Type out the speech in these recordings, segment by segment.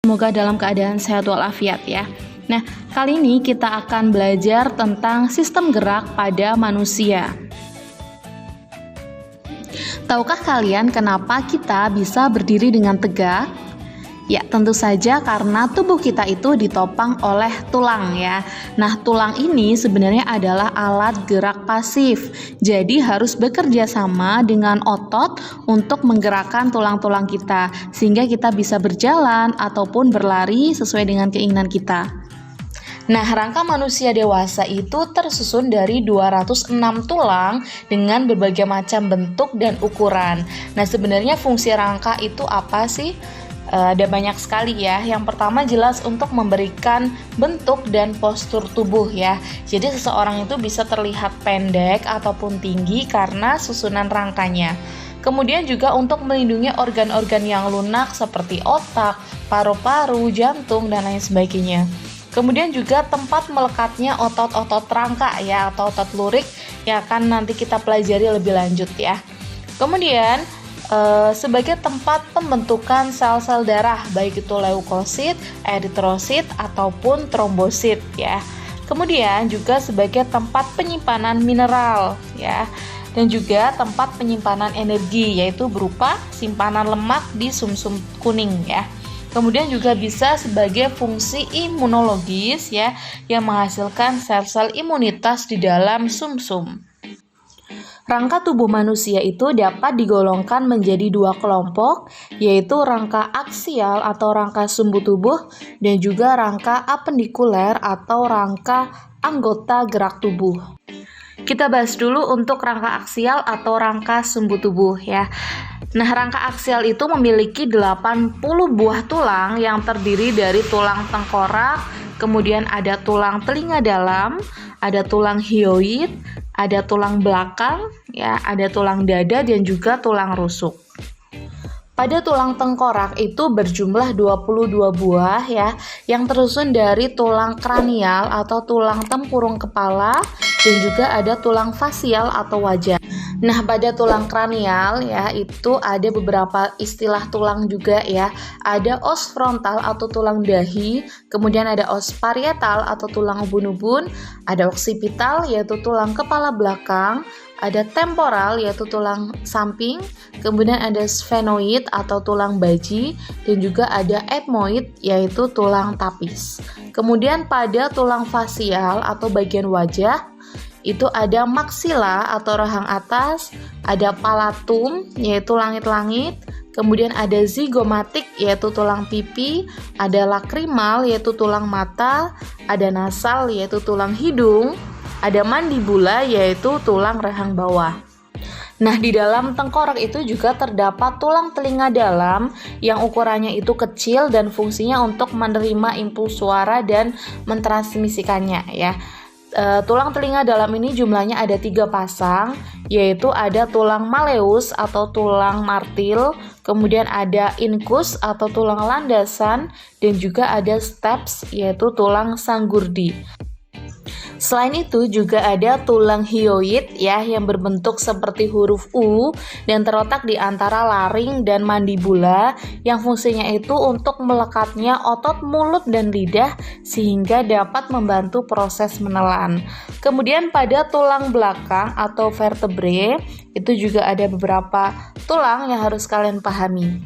Semoga dalam keadaan sehat walafiat ya. Nah, kali ini kita akan belajar tentang sistem gerak pada manusia. Tahukah kalian kenapa kita bisa berdiri dengan tegak? Ya, tentu saja karena tubuh kita itu ditopang oleh tulang ya. Nah, tulang ini sebenarnya adalah alat gerak pasif. Jadi harus bekerja sama dengan otot untuk menggerakkan tulang-tulang kita sehingga kita bisa berjalan ataupun berlari sesuai dengan keinginan kita. Nah, rangka manusia dewasa itu tersusun dari 206 tulang dengan berbagai macam bentuk dan ukuran. Nah, sebenarnya fungsi rangka itu apa sih? Ada banyak sekali ya. Yang pertama jelas untuk memberikan bentuk dan postur tubuh ya. Jadi seseorang itu bisa terlihat pendek ataupun tinggi karena susunan rangkanya. Kemudian juga untuk melindungi organ-organ yang lunak seperti otak, paru-paru, jantung, dan lain sebagainya. Kemudian juga tempat melekatnya otot-otot rangka ya, atau otot lurik yang akan nanti kita pelajari lebih lanjut ya. Kemudian sebagai tempat pembentukan sel-sel darah, baik itu leukosit, eritrosit, ataupun trombosit ya. Kemudian juga sebagai tempat penyimpanan mineral ya, dan juga tempat penyimpanan energi, yaitu berupa simpanan lemak di sumsum kuning ya. Kemudian juga bisa sebagai fungsi imunologis ya, yang menghasilkan sel-sel imunitas di dalam sumsum. Rangka tubuh manusia itu dapat digolongkan menjadi dua kelompok, yaitu rangka aksial atau rangka sumbu tubuh dan juga rangka apendikuler atau rangka anggota gerak tubuh. Kita bahas dulu untuk rangka aksial atau rangka sumbu tubuh ya. Nah, rangka aksial itu memiliki 80 buah tulang yang terdiri dari tulang tengkorak, kemudian ada tulang telinga dalam, ada tulang hyoid, ada tulang belakang, ya, ada tulang dada dan juga tulang rusuk. Pada tulang tengkorak itu berjumlah 22 buah ya, yang tersusun dari tulang kranial atau tulang tempurung kepala dan juga ada tulang fasial atau wajah. Nah, pada tulang kranial ya itu ada beberapa istilah tulang juga ya. Ada os frontal atau tulang dahi, kemudian ada os parietal atau tulang ubun-ubun, ada occipital yaitu tulang kepala belakang, ada temporal yaitu tulang samping, kemudian ada sphenoid atau tulang baji, dan juga ada ethmoid yaitu tulang tapis. Kemudian pada tulang fasial atau bagian wajah itu ada maksila atau rahang atas, ada palatum yaitu langit-langit, kemudian ada zigomatik yaitu tulang pipi, ada lakrimal yaitu tulang mata, ada nasal yaitu tulang hidung, ada mandibula yaitu tulang rahang bawah. Nah, di dalam tengkorak itu juga terdapat tulang telinga dalam yang ukurannya itu kecil dan fungsinya untuk menerima impuls suara dan mentransmisikannya ya. Tulang telinga dalam ini jumlahnya ada 3 pasang, yaitu ada tulang malleus atau tulang martil, kemudian ada incus atau tulang landasan, dan juga ada steps yaitu tulang sanggurdi. Selain itu juga ada tulang hyoid ya yang berbentuk seperti huruf U dan terletak di antara laring dan mandibula yang fungsinya itu untuk melekatnya otot mulut dan lidah sehingga dapat membantu proses menelan. Kemudian pada tulang belakang atau vertebrae itu juga ada beberapa tulang yang harus kalian pahami.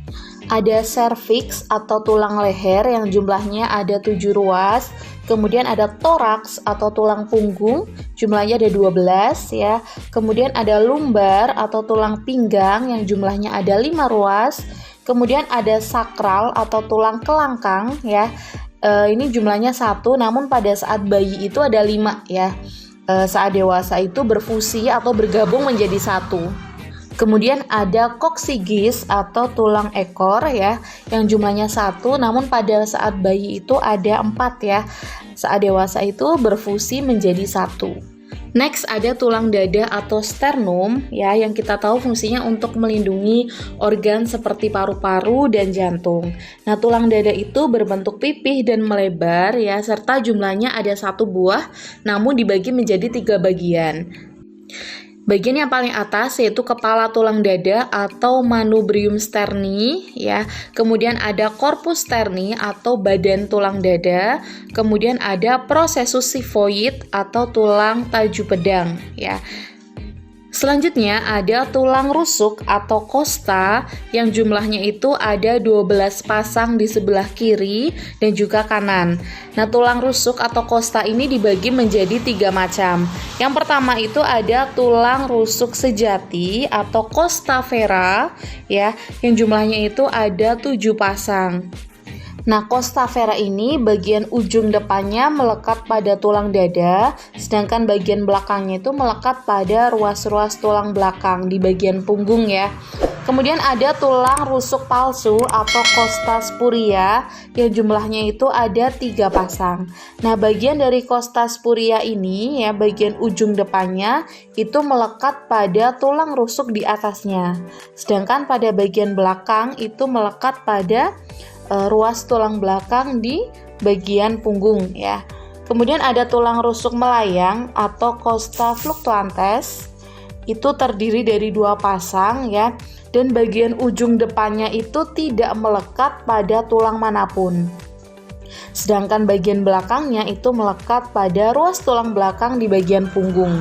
Ada cervix atau tulang leher yang jumlahnya ada 7 ruas. Kemudian ada toraks atau tulang punggung, jumlahnya ada 12 ya. Kemudian ada lumbar atau tulang pinggang yang jumlahnya ada 5 ruas. Kemudian ada sakral atau tulang kelangkang ya. Ini jumlahnya 1, namun pada saat bayi itu ada 5 ya. Saat dewasa itu berfusi atau bergabung menjadi 1. Kemudian ada koksigis atau tulang ekor ya, yang jumlahnya 1, namun pada saat bayi itu ada 4 ya. Saat dewasa itu berfusi menjadi 1. Next ada tulang dada atau sternum ya, yang kita tahu fungsinya untuk melindungi organ seperti paru-paru dan jantung. Nah, tulang dada itu berbentuk pipih dan melebar ya, serta jumlahnya ada 1 buah, namun dibagi menjadi 3 bagian. Bagian yang paling atas yaitu kepala tulang dada atau manubrium sterni ya. Kemudian ada corpus sterni atau badan tulang dada. Kemudian ada processus xiphoid atau tulang taju pedang ya. Selanjutnya ada tulang rusuk atau costa yang jumlahnya itu ada 12 pasang di sebelah kiri dan juga kanan. Nah, tulang rusuk atau costa ini dibagi menjadi 3 macam. Yang pertama itu ada tulang rusuk sejati atau costa vera ya, yang jumlahnya itu ada 7 pasang. Nah, costa vera ini bagian ujung depannya melekat pada tulang dada, sedangkan bagian belakangnya itu melekat pada ruas-ruas tulang belakang di bagian punggung ya. Kemudian ada tulang rusuk palsu atau costa spuria yang jumlahnya itu ada 3 pasang. Nah, bagian dari costa spuria ini ya, bagian ujung depannya itu melekat pada tulang rusuk di atasnya. Sedangkan pada bagian belakang itu melekat pada ruas tulang belakang di bagian punggung ya. Kemudian ada tulang rusuk melayang atau costa fluctuantes. Itu terdiri dari 2 pasang ya, dan bagian ujung depannya itu tidak melekat pada tulang manapun. Sedangkan bagian belakangnya itu melekat pada ruas tulang belakang di bagian punggung.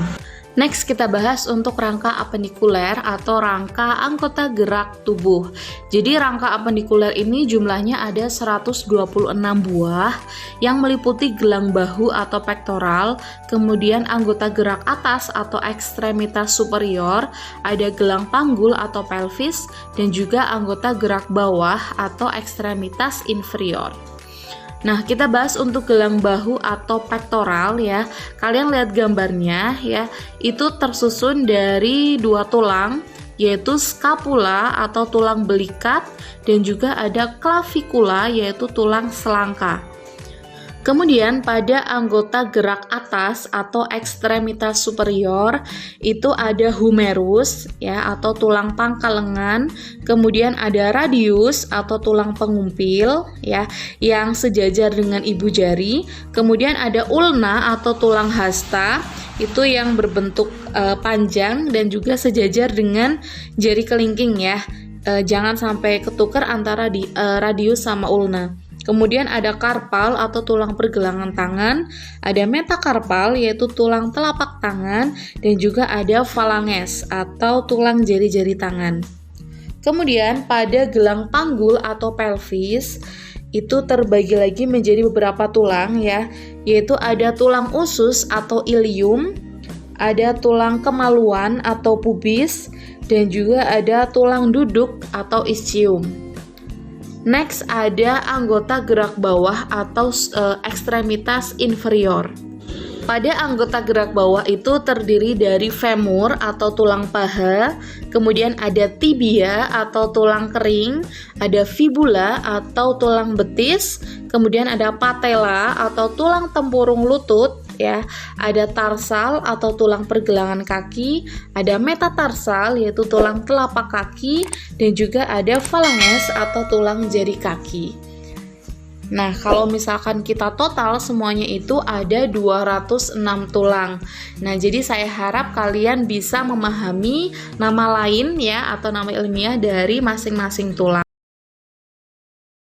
Next kita bahas untuk rangka apendikuler atau rangka anggota gerak tubuh. Jadi rangka apendikuler ini jumlahnya ada 126 buah yang meliputi gelang bahu atau pektoral, kemudian anggota gerak atas atau ekstremitas superior, ada gelang panggul atau pelvis, dan juga anggota gerak bawah atau ekstremitas inferior. Nah, kita bahas untuk gelang bahu atau pektoral ya. Kalian lihat gambarnya ya, itu tersusun dari 2 tulang, yaitu scapula atau tulang belikat, dan juga ada clavicula yaitu tulang selangka. Kemudian pada anggota gerak atas atau ekstremitas superior itu ada humerus ya atau tulang pangkal lengan, kemudian ada radius atau tulang pengumpil ya yang sejajar dengan ibu jari, kemudian ada ulna atau tulang hasta itu yang berbentuk panjang dan juga sejajar dengan jari kelingking ya. Jangan sampai ketukar antara radius sama ulna. Kemudian ada karpal atau tulang pergelangan tangan, ada metakarpal yaitu tulang telapak tangan, dan juga ada phalanges atau tulang jari-jari tangan. Kemudian pada gelang panggul atau pelvis itu terbagi lagi menjadi beberapa tulang ya, yaitu ada tulang usus atau ilium, ada tulang kemaluan atau pubis, dan juga ada tulang duduk atau ischium. Next ada anggota gerak bawah atau ekstremitas inferior. Pada anggota gerak bawah itu terdiri dari femur atau tulang paha, kemudian ada tibia atau tulang kering, ada fibula atau tulang betis, kemudian ada patella atau tulang tempurung lutut, ya, ada tarsal atau tulang pergelangan kaki, ada metatarsal yaitu tulang telapak kaki, dan juga ada phalanges atau tulang jari kaki. Nah, kalau misalkan kita total semuanya itu ada 206 tulang. Nah, jadi saya harap kalian bisa memahami nama lain ya atau nama ilmiah dari masing-masing tulang.